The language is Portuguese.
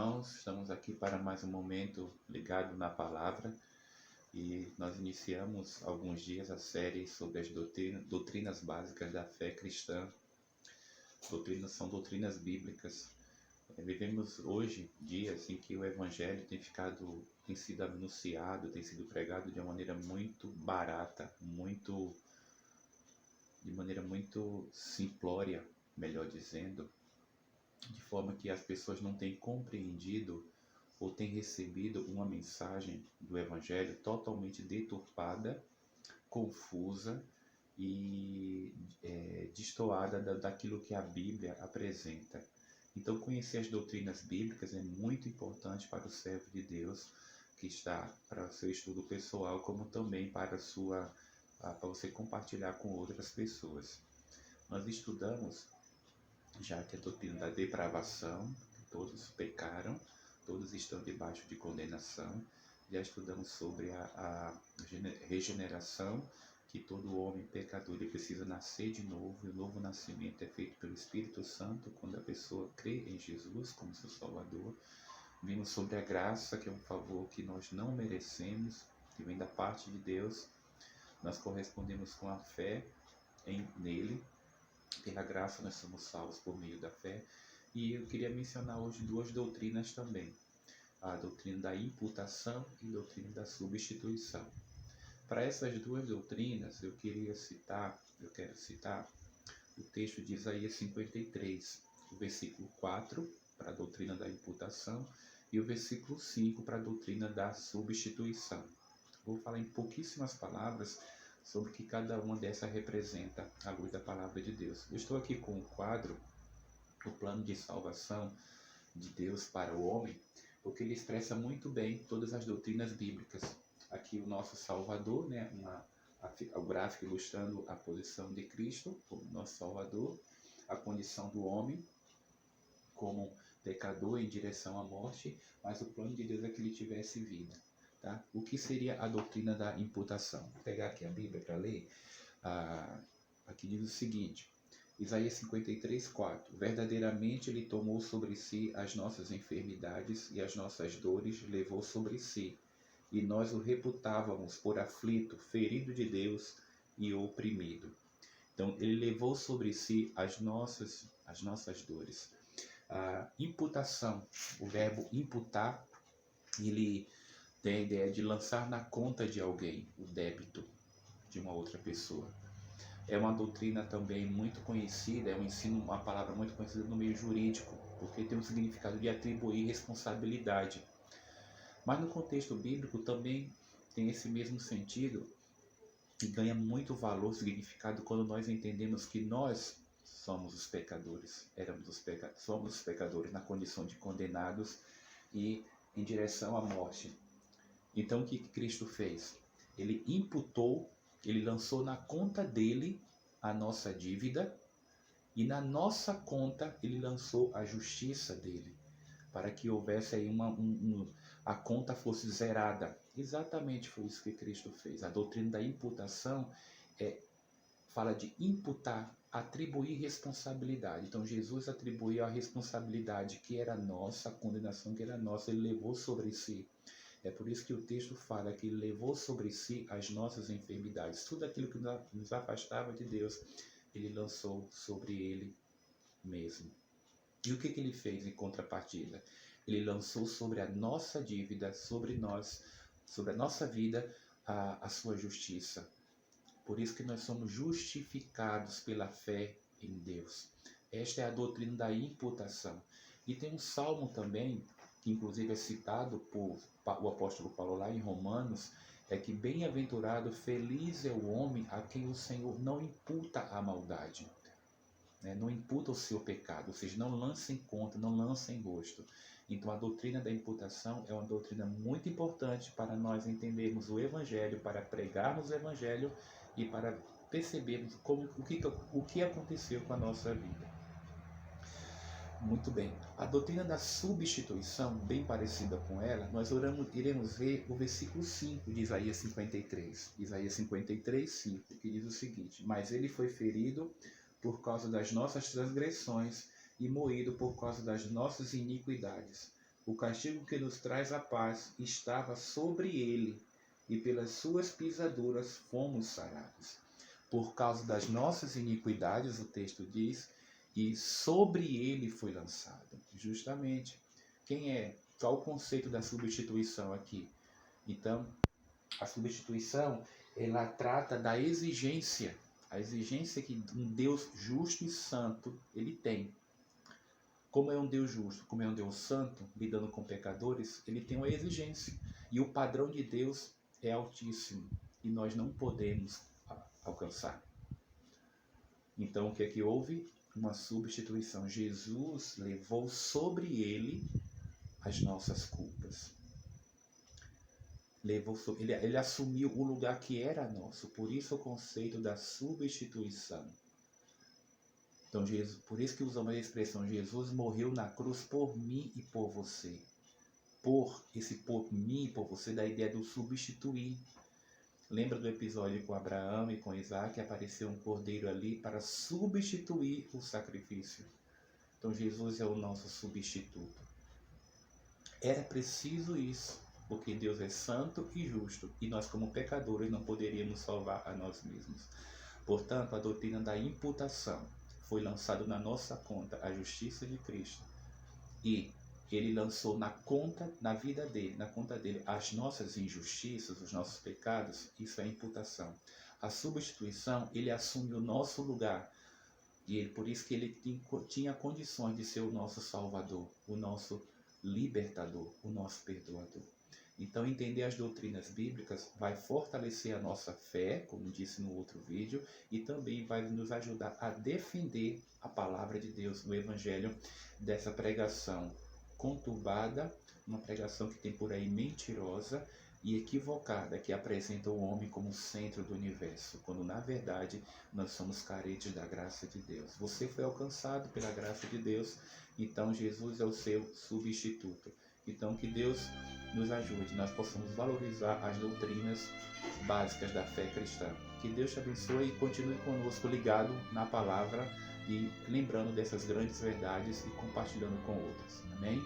irmãos, estamos aqui para mais um momento ligado na palavra e nós iniciamos alguns dias a série sobre as doutrinas básicas da fé cristã. São doutrinas bíblicas. Vivemos hoje dias em que o evangelho tem sido anunciado, tem sido pregado de uma maneira muito barata, de maneira muito simplória, melhor dizendo, de forma que as pessoas não têm compreendido ou têm recebido uma mensagem do Evangelho totalmente deturpada, confusa e destoada daquilo que a Bíblia apresenta. Então, conhecer as doutrinas bíblicas é muito importante para o servo de Deus, que está para o seu estudo pessoal, como também para você compartilhar com outras pessoas. Nós estudamos já que a doutrina da depravação, todos pecaram, todos estão debaixo de condenação. Já estudamos sobre a regeneração, que todo homem pecador ele precisa nascer de novo, e o novo nascimento é feito pelo Espírito Santo, quando a pessoa crê em Jesus como seu Salvador. Vimos sobre a graça, que é um favor que nós não merecemos, que vem da parte de Deus. Nós correspondemos com a fé nele. Pela graça nós somos salvos por meio da fé. E eu queria mencionar hoje duas doutrinas também. A doutrina da imputação e a doutrina da substituição. Para essas duas doutrinas eu quero citar o texto de Isaías 53, o versículo 4 para a doutrina da imputação e o versículo 5 para a doutrina da substituição. Vou falar em pouquíssimas palavras sobre o que cada uma dessas representa à luz da palavra de Deus. Eu estou aqui com o quadro, o plano de salvação de Deus para o homem, porque ele expressa muito bem todas as doutrinas bíblicas. Aqui o nosso Salvador, o gráfico ilustrando a posição de Cristo como nosso Salvador, a condição do homem como pecador em direção à morte, mas o plano de Deus é que ele tivesse vida. Tá? O que seria a doutrina da imputação? Vou pegar aqui a Bíblia para ler. Aqui diz o seguinte, Isaías 53, 4. Verdadeiramente ele tomou sobre si as nossas enfermidades e as nossas dores levou sobre si. E nós o reputávamos por aflito, ferido de Deus e oprimido. Então ele levou sobre si as nossas dores. A imputação, o verbo imputar, ele tem a ideia de lançar na conta de alguém o débito de uma outra pessoa. É uma doutrina também muito conhecida, é um ensino, uma palavra muito conhecida no meio jurídico, porque tem um significado de atribuir responsabilidade. Mas no contexto bíblico também tem esse mesmo sentido e ganha muito valor, significado, quando nós entendemos que nós somos os pecadores, somos os pecadores na condição de condenados e em direção à morte. Então o que Cristo fez? Ele imputou, ele lançou na conta dele a nossa dívida e na nossa conta ele lançou a justiça dele, para que houvesse aí a conta fosse zerada. Exatamente foi isso que Cristo fez. A doutrina da imputação fala de imputar, atribuir responsabilidade. Então Jesus atribuiu a responsabilidade que era nossa, a condenação que era nossa, ele levou sobre si. É por isso que o texto fala que ele levou sobre si as nossas enfermidades. Tudo aquilo que nos afastava de Deus, ele lançou sobre ele mesmo. E o que ele fez em contrapartida? Ele lançou sobre a nossa dívida, sobre a nossa vida, a sua justiça. Por isso que nós somos justificados pela fé em Deus. Esta é a doutrina da imputação. E tem um salmo também, que inclusive é citado por o apóstolo Paulo lá em Romanos, é que bem-aventurado, feliz é o homem a quem o Senhor não imputa a maldade, né? Não imputa o seu pecado, ou seja, não lança em conta, não lança em rosto. Então a doutrina da imputação é uma doutrina muito importante para nós entendermos o Evangelho, para pregarmos o Evangelho e para percebermos o que aconteceu com a nossa vida. Muito bem. A doutrina da substituição, bem parecida com ela, nós iremos ver o versículo 5 de Isaías 53. Isaías 53, 5, que diz o seguinte: mas ele foi ferido por causa das nossas transgressões e moído por causa das nossas iniquidades. O castigo que nos traz a paz estava sobre ele, e pelas suas pisaduras fomos sarados. Por causa das nossas iniquidades, o texto diz, e sobre ele foi lançado. Justamente. Qual o conceito da substituição aqui? Então, a substituição, ela trata da exigência, a exigência que um Deus justo e santo, ele tem. Como é um Deus justo, como é um Deus santo, lidando com pecadores, ele tem uma exigência. E o padrão de Deus é altíssimo, e nós não podemos alcançar. Então, o que é que houve? Uma substituição. Jesus levou sobre ele as nossas culpas. Ele assumiu o lugar que era nosso. Por isso o conceito da substituição. Então, por isso que usamos a expressão Jesus morreu na cruz por mim e por você. Por mim e por você, da ideia do substituir. Lembra do episódio com Abraão e com Isaac? Apareceu um cordeiro ali para substituir o sacrifício. Então, Jesus é o nosso substituto. Era preciso isso, porque Deus é santo e justo, e nós como pecadores não poderíamos salvar a nós mesmos. Portanto, a doutrina da imputação foi lançada na nossa conta, a justiça de Cristo, e ele lançou na vida dele, na conta dele, as nossas injustiças, os nossos pecados. Isso é imputação. A substituição, ele assume o nosso lugar, e por isso que ele tinha condições de ser o nosso salvador, o nosso libertador, o nosso perdoador. Então, entender as doutrinas bíblicas vai fortalecer a nossa fé, como disse no outro vídeo, e também vai nos ajudar a defender a palavra de Deus no Evangelho dessa pregação conturbada, uma pregação que tem por aí mentirosa e equivocada, que apresenta o homem como centro do universo, quando na verdade nós somos carentes da graça de Deus. Você foi alcançado pela graça de Deus, então Jesus é o seu substituto. Então que Deus nos ajude, nós possamos valorizar as doutrinas básicas da fé cristã. Que Deus te abençoe e continue conosco ligado na palavra e lembrando dessas grandes verdades e compartilhando com outros. Amém?